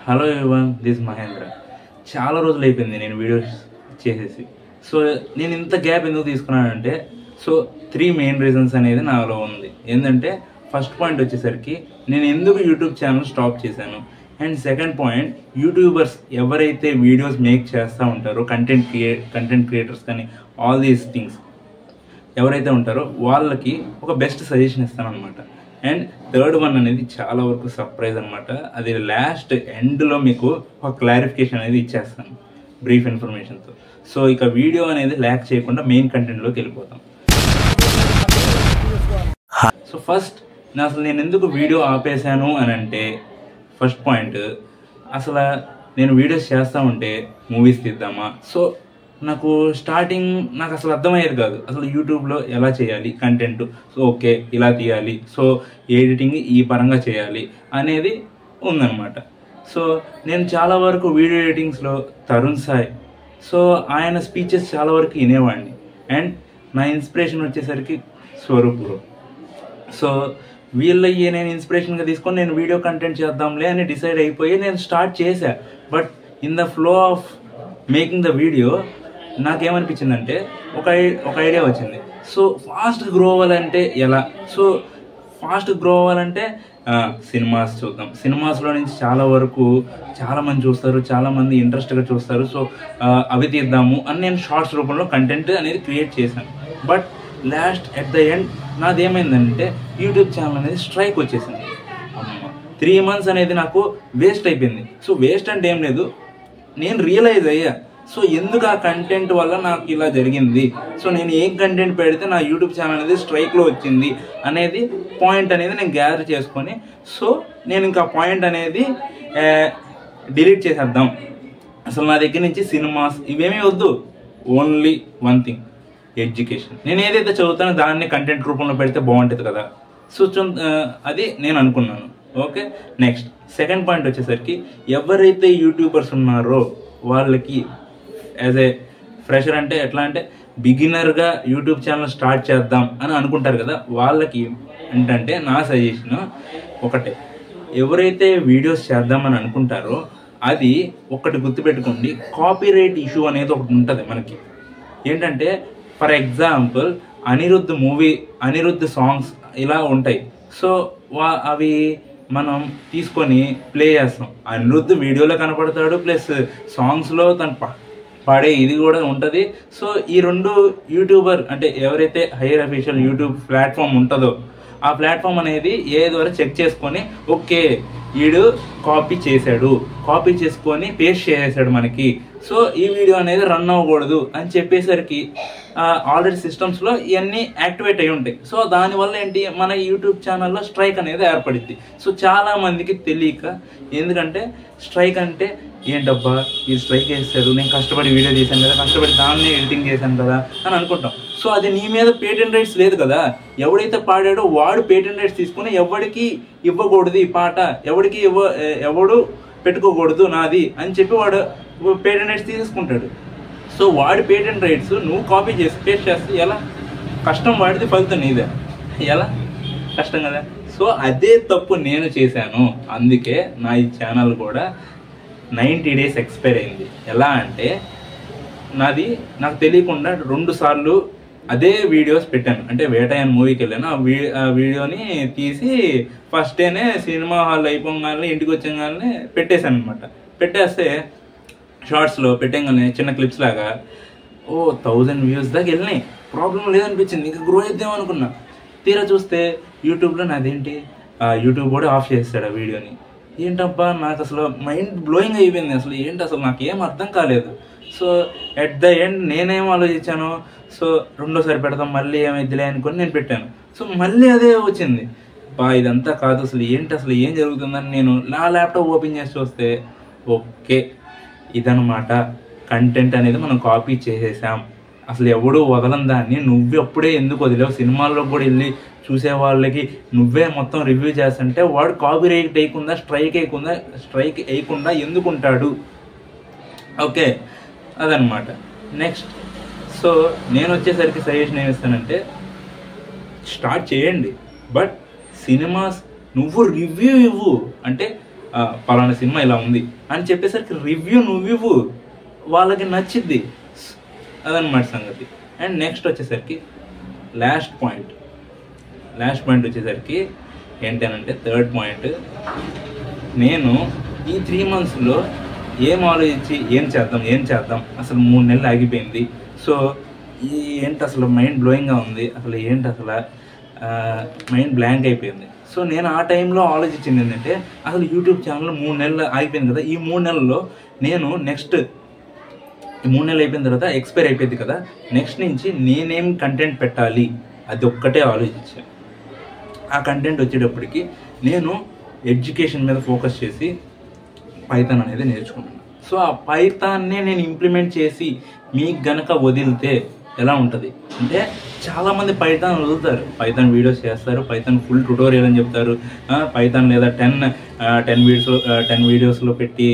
Hello everyone, this Mahindra. చాలా రోజులు అయిపోయింది నేను వీడియోస్ చేసేసి. సో నేను ఇంత గ్యాప్ ఎందుకు తీసుకున్నానంటే, సో 3 మెయిన్ రీజన్స్ అనేది నాలో ఉంది. ఏంటంటే ఫస్ట్ పాయింట్ వచ్చేసరికి నేను ఎందుకు యూట్యూబ్ ఛానల్ స్టాప్ చేశాను, అండ్ సెకండ్ పాయింట్ యూట్యూబర్స్ ఎవరైతే వీడియోస్ మేక్ చేస్తూ ఉంటారో కంటెంట్ క్రియేటర్స్ కానీ ఆల్ దీస్ థింగ్స్ ఎవరైతే ఉంటారో వాళ్ళకి ఒక బెస్ట్ సజెషన్ ఇస్తాను అనమాట. అండ్ థర్డ్ వన్ అనేది చాలా వరకు సర్ప్రైజ్ అనమాట. అది లాస్ట్ ఎండ్లో మీకు ఒక క్లారిఫికేషన్ అనేది ఇచ్చేస్తాను బ్రీఫ్ ఇన్ఫర్మేషన్తో. సో ఇక వీడియో అనేది ల్యాక్ చేయకుండా మెయిన్ కంటెంట్లోకి వెళ్ళిపోతాం. సో ఫస్ట్ నేను ఎందుకు వీడియో ఆపేశాను అని అంటే, ఫస్ట్ పాయింట్, అసలు నేను వీడియోస్ చేస్తూ ఉంటే మూవీస్ తీద్దామా, సో నాకు అసలు అర్థమయ్యేది కాదు అసలు యూట్యూబ్లో ఎలా చేయాలి కంటెంట్. సో ఓకే ఇలా తీయాలి, సో ఎడిటింగ్ ఈ పరంగా చేయాలి అనేది ఉందన్నమాట. సో నేను చాలా వరకు వీడియో ఎడిటింగ్స్లో తరుణ్ సాయి, సో ఆయన స్పీచెస్ చాలా వరకు వినేవాడిని. అండ్ నా ఇన్స్పిరేషన్ వచ్చేసరికి స్వరూప్ బ్రో. సో వీళ్ళయ్యే నేను ఇన్స్పిరేషన్గా తీసుకొని నేను వీడియో కంటెంట్ చేద్దాంలే అని డిసైడ్ అయిపోయి నేను స్టార్ట్ చేశా. But in the flow of making the video నాకేమనిపించిందంటే ఒక ఐడియా వచ్చింది. సో ఫాస్ట్ గ్రో అవ్వాలంటే ఎలా? సో ఫాస్ట్ గ్రో అవ్వాలంటే సినిమాస్ చూద్దాం. సినిమాస్లో నుంచి చాలా వరకు చాలామంది చూస్తారు, చాలామంది ఇంట్రెస్ట్గా చూస్తారు. సో అవి తీద్దాము అని నేను షార్ట్స్ రూపంలో కంటెంట్ అనేది క్రియేట్ చేశాను. But last at the end నాదేమైందంటే యూట్యూబ్ ఛానల్ అనేది స్ట్రైక్ వచ్చేసింది. 3 months అనేది నాకు వేస్ట్ అయిపోయింది. సో వేస్ట్ అంటే ఏం లేదు, నేను రియలైజ్ అయ్యా సో ఎందుకు ఆ కంటెంట్ వల్ల నాకు ఇలా జరిగింది, సో నేను ఏం కంటెంట్ పెడితే నా యూట్యూబ్ ఛానల్ అనేది స్ట్రైక్లో వచ్చింది అనేది పాయింట్ అనేది నేను గ్యాదర్ చేసుకొని, సో నేను ఇంకా పాయింట్ అనేది డిలీట్ చేసేద్దాం. అసలు నా దగ్గర నుంచి సినిమాస్ ఇవేమీ వద్దు, ఓన్లీ వన్ థింగ్, ఎడ్యుకేషన్. నేను ఏదైతే చదువుతానో దాన్ని కంటెంట్ రూపంలో పెడితే బాగుంటుంది కదా. సో అది నేను అనుకున్నాను. ఓకే, నెక్స్ట్ సెకండ్ పాయింట్ వచ్చేసరికి ఎవరైతే యూట్యూబర్స్ ఉన్నారో వాళ్ళకి యాజ్ ఏ ఫ్రెషర్, అంటే ఎట్లా అంటే బిగినర్గా యూట్యూబ్ ఛానల్ స్టార్ట్ చేద్దాం అని అనుకుంటారు కదా, వాళ్ళకి ఏంటంటే నా సజెషన్ ఒకటే, ఎవరైతే వీడియోస్ చేద్దామని అనుకుంటారో అది ఒకటి గుర్తుపెట్టుకోండి, కాపీరైట్ ఇష్యూ అనేది ఒకటి ఉంటుంది మనకి. ఏంటంటే ఫర్ ఎగ్జాంపుల్ అనిరుద్ధ్ సాంగ్స్ ఇలా ఉంటాయి. సో అవి మనం తీసుకొని ప్లే చేస్తాం, అనిరుద్ధ్ వీడియోలో కనపడతాడు, ప్లస్ సాంగ్స్లో తను పాడే ఇది కూడా ఉంటుంది. సో ఈ 2 యూట్యూబర్ అంటే ఎవరైతే హైయర్ అఫీషియల్ యూట్యూబ్ ప్లాట్ఫామ్ ఉంటుందో ఆ ప్లాట్ఫామ్ అనేది ద్వారా చెక్ చేసుకొని, ఓకే వీడు కాపీ చేసుకొని పేస్ట్ చేసేసాడు మనకి, సో ఈ వీడియో అనేది రన్ అవ్వకూడదు అని చెప్పేసరికి ఆల్రెడీ సిస్టమ్స్లో ఇవన్నీ యాక్టివేట్ అయి ఉంటాయి. సో దానివల్ల ఏంటి, మన యూట్యూబ్ ఛానల్లో స్ట్రైక్ అనేది ఏర్పడుద్ది. సో చాలామందికి తెలియక, ఎందుకంటే స్ట్రైక్ అంటే ఏంటబ్బా ఈ స్ట్రైక్ వేస్తారు, నేను కష్టపడి వీడియో చేశాను కదా, కష్టపడి దాన్ని ఎడిటింగ్ చేశాను కదా అని అనుకుంటాం. సో అది నీ మీద పేటెంట్ రైట్స్ లేదు కదా, ఎవడైతే పాడాడో వాడు పేటెంట్ రైట్స్ తీసుకుని ఎవరికి ఇవ్వకూడదు ఈ పాట, ఎవడు పెట్టుకోకూడదు నాది అని చెప్పి వాడు పేటెంట్ రైట్స్ తీసుకుంటాడు. సో వాడి పేటెంట్ రైట్స్ నువ్వు కాపీ చేసి పేస్ట్ చేస్తే ఎలా కష్టం, వాడిది ఫలితం నీదే, ఎలా కష్టం కదా. సో అదే తప్పు నేను చేశాను, అందుకే నా ఈ ఛానల్ కూడా 90 days ఎక్స్పైర్ అయింది. ఎలా అంటే నాకు తెలియకుండా 2 సార్లు అదే వీడియోస్ పెట్టాను. అంటే వేటయాన్ మూవీకి వెళ్ళాను, ఆ వీడియోని తీసి ఫస్ట్ డేనే సినిమా హాల్ అయిపోగానే ఇంటికి వచ్చేగానే పెట్టేశాను అనమాట. పెట్టేస్తే షార్ట్స్లో పెట్టేగానే చిన్న క్లిప్స్ లాగా 1000 views దాకా వెళ్ళినాయి. ప్రాబ్లం లేదనిపించింది, ఇంకా గ్రో చేద్దాం అనుకున్నా. తీరా చూస్తే యూట్యూబ్లో నాదేంటి యూట్యూబ్ కూడా ఆఫ్ చేస్తాడు ఆ వీడియోని. ఏంటబ్బా నాకు అసలు మైండ్ బ్లోయింగ్ అయిపోయింది, అసలు నాకేం అర్థం కాలేదు. సో ఎట్ ద ఎండ్ నేనేం ఆలోచించాను, సో రెండోసారి పెడతాం మళ్ళీ ఏమైద్దిలే అనుకొని నేను పెట్టాను. సో మళ్ళీ అదే వచ్చింది, ఇదంతా కాదు అసలు ఏం జరుగుతుందని నేను నా ల్యాప్టాప్ ఓపెన్ చేసి చూస్తే ఓకే ఇదనమాట కంటెంట్ అనేది మనం కాపీ చేసేసాం. అసలు ఎవడూ వదలని దాన్ని నువ్వు అప్పుడే ఎందుకు వదిలేవు, సినిమాల్లో కూడా వెళ్ళి చూసే వాళ్ళకి నువ్వే మొత్తం రివ్యూ చేస్తుంటే వాడు కాపీరైట్ అయ్యకుండా స్ట్రైక్ వేయకుండా ఎందుకుంటాడు? ఓకే అదనమాట. నెక్స్ట్ సో నేను వచ్చేసరికి సజెషన్ ఏమిస్తానంటే, స్టార్ట్ చేయండి బట్ సినిమాస్ నువ్వు రివ్యూ ఇవ్వు. అంటే పలానా సినిమా ఇలా ఉంది అని చెప్పేసరికి రివ్యూ నువ్వు వాళ్ళకి నచ్చిద్ది. అదనమాట సంగతి. అండ్ నెక్స్ట్ వచ్చేసరికి లాస్ట్ పాయింట్ వచ్చేసరికి ఏంటనంటే థర్డ్ పాయింట్, నేను ఈ 3 monthsలో ఏం ఆలోచించి ఏం చేద్దాం అసలు 3 నెలలు ఆగిపోయింది. సో ఏంటి అసలు మైండ్ బ్లోయింగ్గా ఉంది, అసలు ఏంటి అసలు మైండ్ బ్లాంక్ అయిపోయింది. సో నేను ఆ టైంలో ఆలోచించింది ఏంటంటే అసలు యూట్యూబ్ ఛానల్ 3 నెలలు ఆగిపోయింది కదా, ఈ 3 నెలల్లో నేను నెక్స్ట్ 3 నెలలు అయిపోయిన తర్వాత ఎక్స్పైర్ అయిపోయింది కదా, నెక్స్ట్ నుంచి నేనేం కంటెంట్ పెట్టాలి అది ఒక్కటే ఆలోచించాను. ఆ కంటెంట్ వచ్చేటప్పటికి నేను ఎడ్యుకేషన్ మీద ఫోకస్ చేసి పైథాన్ అనేది నేర్చుకున్నాను. సో ఆ పైథాన్నే నేను ఇంప్లిమెంట్ చేసి మీకు గనక వదిలితే ఎలా ఉంటుంది అంటే, చాలామంది పైథాన్ వదులుతారు, పైథాన్ వీడియోస్ చేస్తారు, పైథాన్ ఫుల్ ట్యుటోరియల్ అని చెప్తారు, పైథాన్ లేదా 10 వీడియోస్లో పెట్టి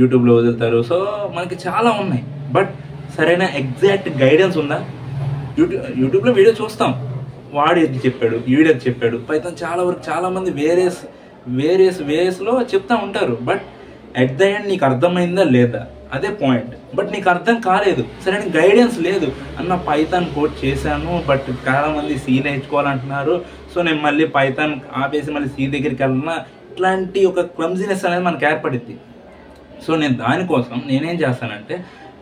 యూట్యూబ్లో వదులుతారు. సో మనకి చాలా ఉన్నాయి, బట్ సరైన ఎగ్జాక్ట్ గైడెన్స్ ఉందా? యూట్యూబ్లో వీడియో చూస్తాం, వాడు ఇది చెప్పాడు, వీడియో చెప్పాడు, పైథాన్ చాలా వరకు చాలామంది వేరియస్ వేస్లో చెప్తా ఉంటారు, బట్ అట్ ద ఎండ్ నీకు అర్థమైందా లేదా అదే పాయింట్. బట్ నీకు అర్థం కాలేదు, సరైన గైడెన్స్ లేదు అన్న పైథాన్ కోడ్ చేశాను, బట్ చాలామంది సి నేర్చుకోవాలంటున్నారు. సో నేను మళ్ళీ పైథాన్ ఆపేసి మళ్ళీ సి దగ్గరికి వెళ్ళినా ఇట్లాంటి ఒక క్లమ్జినెస్ అనేది మనకు ఏర్పడింది. సో నేను దానికోసం నేనేం చేస్తానంటే,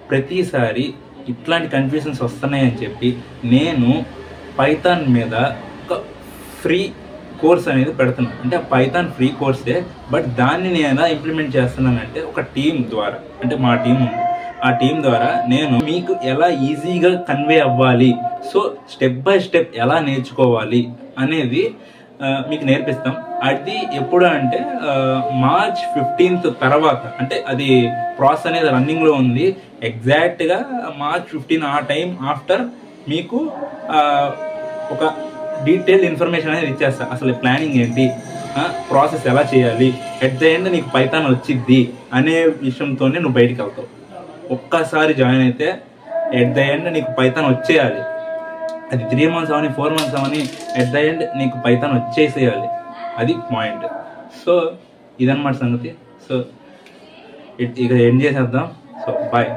ప్రతిసారి ఇట్లాంటి కన్ఫ్యూజన్స్ వస్తున్నాయని చెప్పి నేను పైథాన్ మీద ఒక ఫ్రీ కోర్స్ అనేది పెడుతున్నాను. అంటే ఆ పైథాన్ ఫ్రీ కోర్సే, బట్ దాన్ని నేను ఎలా ఇంప్లిమెంట్ చేస్తున్నానంటే ఒక టీం ద్వారా, అంటే మా టీం ఉంది, ఆ టీం ద్వారా నేను మీకు ఎలా ఈజీగా కన్వే అవ్వాలి, సో స్టెప్ బై స్టెప్ ఎలా నేర్చుకోవాలి అనేది మీకు నేర్పిస్తాం. అది ఎప్పుడు అంటే March 15th తర్వాత, అంటే అది ప్రాసెస్ అనేది రన్నింగ్లో ఉంది. ఎగ్జాక్ట్గా March 15 ఆ టైం ఆఫ్టర్ మీకు ఒక డీటెయిల్ ఇన్ఫర్మేషన్ అనేది ఇచ్చేస్తా. అసలు ప్లానింగ్ ఏంటి, ప్రాసెస్ ఎలా చేయాలి, ఎట్ ద ఎండ్ నీకు పైథాన్ వచ్చిద్ది అనే విషయంతోనే నువ్వు బయటికి వెళ్తావు. ఒక్కసారి జాయిన్ అయితే ఎట్ ద ఎండ్ నీకు పైథాన్ వచ్చేయాలి. అది 3 months అవని 4 months అవని, ఎట్ ద ఎండ్ నీకు పైథాన్ వచ్చేసేయాలి. అది పాయింట్. సో ఇదన్నమాట సంగతి. సో ఇక ఎండ్ చేసేద్దాం. So bye.